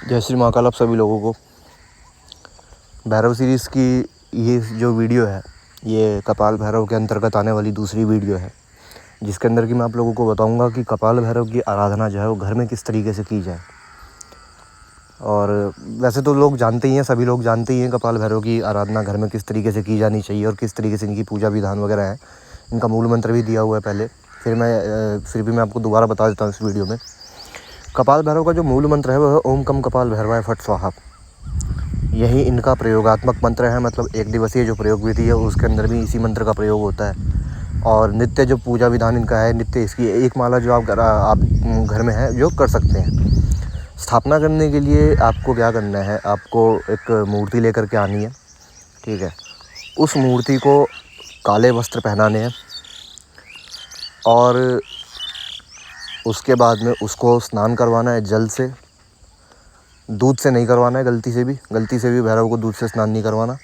जय श्री महाकाल। आप सभी लोगों को भैरव सीरीज़ की ये जो वीडियो है, ये कपाल भैरव के अंतर्गत आने वाली दूसरी वीडियो है, जिसके अंदर कि मैं आप लोगों को बताऊंगा कि कपाल भैरव की आराधना जो है वो घर में किस तरीके से की जाए। और वैसे तो लोग जानते ही हैं, सभी लोग जानते ही हैं कपाल भैरव की आराधना घर में किस तरीके से की जानी चाहिए और किस तरीके से इनकी पूजा विधान वगैरह है। इनका मूल मंत्र भी दिया हुआ है पहले, फिर भी मैं आपको दोबारा बता देता हूँ इस वीडियो में। कपाल भैरव का जो मूल मंत्र है वह ओम कम कपाल भैरवाय फट स्वाहा, यही इनका प्रयोगात्मक मंत्र है। मतलब एक दिवसीय जो प्रयोग विधि है उसके अंदर भी इसी मंत्र का प्रयोग होता है। और नित्य जो पूजा विधान इनका है, नित्य इसकी एक माला जो आप घर में है जो कर सकते हैं। स्थापना करने के लिए आपको क्या करना है, आपको एक मूर्ति लेकर के आनी है, ठीक है। उस मूर्ति को काले वस्त्र पहनाने हैं और उसके बाद में उसको स्नान करवाना है जल से। दूध से नहीं करवाना है, गलती से भी भैरव को दूध से स्नान नहीं करवाना,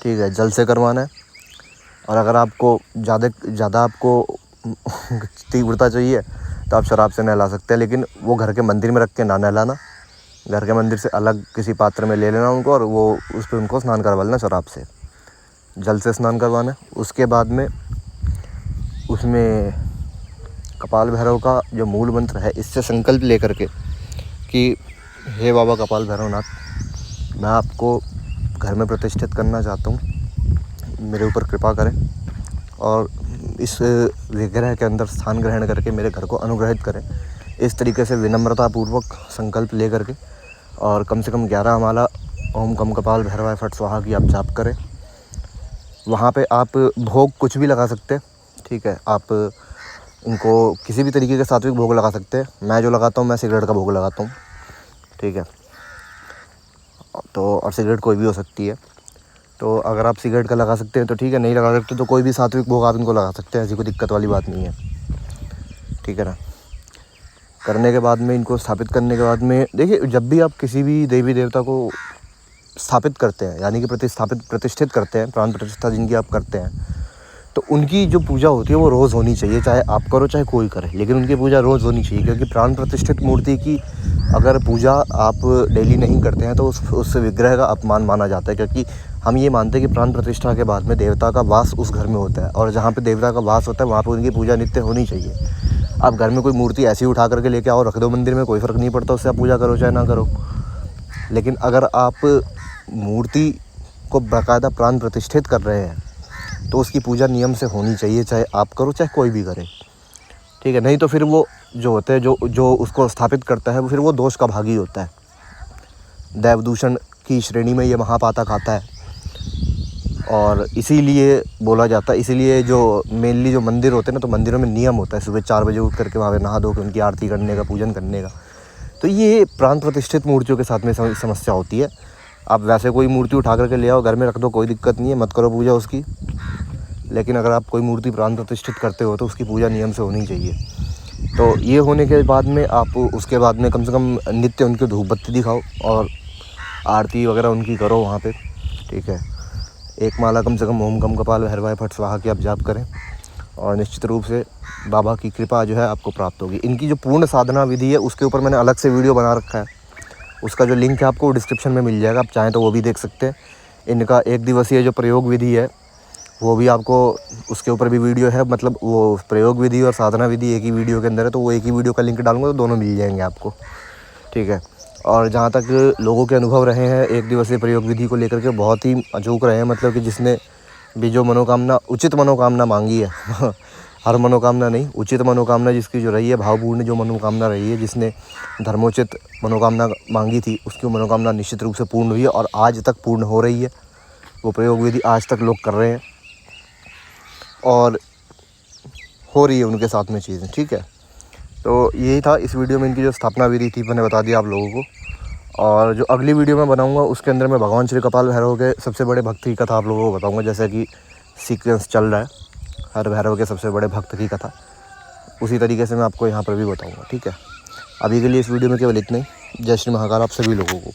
ठीक है। जल से करवाना है। और अगर आपको ज़्यादा आपको तीव्रता चाहिए तो आप शराब से नहला सकते हैं, लेकिन वो घर के मंदिर में रख के ना नहलाना। घर के मंदिर से अलग किसी पात्र में ले लेना उनको और वो उस पर उनको स्नान करवा लेना शराब से। जल से स्नान करवाना है। उसके बाद में उसमें कपाल भैरव का जो मूल मंत्र है, इससे संकल्प लेकर के कि हे बाबा कपाल भैरवनाथ, मैं आपको घर में प्रतिष्ठित करना चाहता हूँ, मेरे ऊपर कृपा करें और इस विग्रह के अंदर स्थान ग्रहण करके मेरे घर को अनुग्रहित करें। इस तरीके से विनम्रतापूर्वक संकल्प ले करके और कम से कम 11 माला ओम कम कपाल भैरवाय फट स्वाहा की आप जाप करें। वहाँ पे आप भोग कुछ भी लगा सकते हैं, ठीक है। आप इनको किसी भी तरीके के सात्विक भोग लगा सकते हैं। मैं जो लगाता हूँ, मैं सिगरेट का भोग लगाता हूँ, ठीक है। तो और सिगरेट कोई भी हो सकती है, तो अगर आप सिगरेट का लगा सकते हैं तो ठीक है, नहीं लगा सकते तो कोई भी सात्विक भोग आप इनको लगा सकते हैं, ऐसी कोई दिक्कत वाली बात नहीं है, ठीक है ना। करने के बाद में, इनको स्थापित करने के बाद में, देखिए जब भी आप किसी भी देवी देवता को स्थापित करते हैं, यानी कि प्रतिष्ठित करते हैं, प्राण प्रतिष्ठा जिनकी आप करते हैं, तो उनकी जो पूजा होती है वो रोज़ होनी चाहिए, चाहे आप करो चाहे कोई करे, लेकिन उनकी पूजा रोज़ होनी चाहिए। क्योंकि प्राण प्रतिष्ठित मूर्ति की अगर पूजा आप डेली नहीं करते हैं तो उस विग्रह का अपमान माना जाता है। क्योंकि हम ये मानते हैं कि प्राण प्रतिष्ठा के बाद में देवता का वास उस घर में होता है, और जहाँ पे देवता का वास होता है वहाँ पे उनकी पूजा नित्य होनी चाहिए। आप घर में कोई मूर्ति ऐसी उठा करके लेके आओ, रख दो मंदिर में, कोई फ़र्क नहीं पड़ता, उससे आप पूजा करो चाहे ना करो। लेकिन अगर आप मूर्ति को बाकायदा प्राण प्रतिष्ठित कर रहे हैं तो उसकी पूजा नियम से होनी चाहिए, चाहे आप करो चाहे कोई भी करे, ठीक है। नहीं तो फिर वो जो होते हैं, जो उसको स्थापित करता है, वो फिर वो दोष का भागी होता है, दैवदूषण की श्रेणी में ये महापातक आता है। और इसीलिए बोला जाता है, इसीलिए जो मेनली जो मंदिर होते हैं ना, तो मंदिरों में नियम होता है सुबह 4 बजे उठ करके वहाँ पे नहा धो के उनकी आरती करने का, पूजन करने का। तो ये प्राण प्रतिष्ठित मूर्तियों के साथ में समस्या होती है। आप वैसे कोई मूर्ति उठा करके ले आओ, घर में रख दो, कोई दिक्कत नहीं है, मत करो पूजा उसकी। लेकिन अगर आप कोई मूर्ति प्राण प्रतिष्ठित करते हो तो उसकी पूजा नियम से होनी चाहिए। तो ये होने के बाद में आप उसके बाद में कम से कम नित्य उनकी धूप बत्ती दिखाओ और आरती वगैरह उनकी करो वहाँ पे, ठीक है। एक माला कम से कम ओम कम कपाल भैरवाय फट स्वाहा की आप जाप करें और निश्चित रूप से बाबा की कृपा जो है आपको प्राप्त होगी। इनकी जो पूर्ण साधना विधि है उसके ऊपर मैंने अलग से वीडियो बना रखा है, उसका जो लिंक है आपको डिस्क्रिप्शन में मिल जाएगा, आप चाहें तो वो भी देख सकते हैं। इनका एक दिवसीय जो प्रयोग विधि है वो भी आपको, उसके ऊपर भी वीडियो है। मतलब वो प्रयोग विधि और साधना विधि एक ही वीडियो के अंदर है, तो वो एक ही वीडियो का लिंक डालूंगा तो दोनों मिल जाएंगे आपको, ठीक है। और जहाँ तक लोगों के अनुभव रहे हैं एक दिवसीय प्रयोग विधि को लेकर के, बहुत ही अचूक रहे हैं। मतलब कि जिसने भी जो मनोकामना, उचित मनोकामना मांगी है हर मनोकामना नहीं, उचित मनोकामना जिसकी जो रही है, भावपूर्ण जो मनोकामना रही है, जिसने धर्मोचित मनोकामना मांगी थी, उसकी मनोकामना निश्चित रूप से पूर्ण हुई है और आज तक पूर्ण हो रही है। वो प्रयोग विधि आज तक लोग कर रहे हैं और हो रही है उनके साथ में चीज़ें, ठीक है। तो यही था इस वीडियो में, इनकी जो स्थापना विधि थी मैंने बता दिया आप लोगों को। और जो अगली वीडियो मैं बनाऊंगा उसके अंदर मैं भगवान श्री कपाल भैरव के सबसे बड़े भक्त की कथा आप लोगों को बताऊंगा। जैसा कि सीक्वेंस चल रहा है, हर भैरव के सबसे बड़े भक्त की कथा, उसी तरीके से मैं आपको यहाँ पर भी बताऊँगा, ठीक है। अभी के लिए इस वीडियो में केवल इतना ही। जय श्री महाकाल आप सभी लोगों को।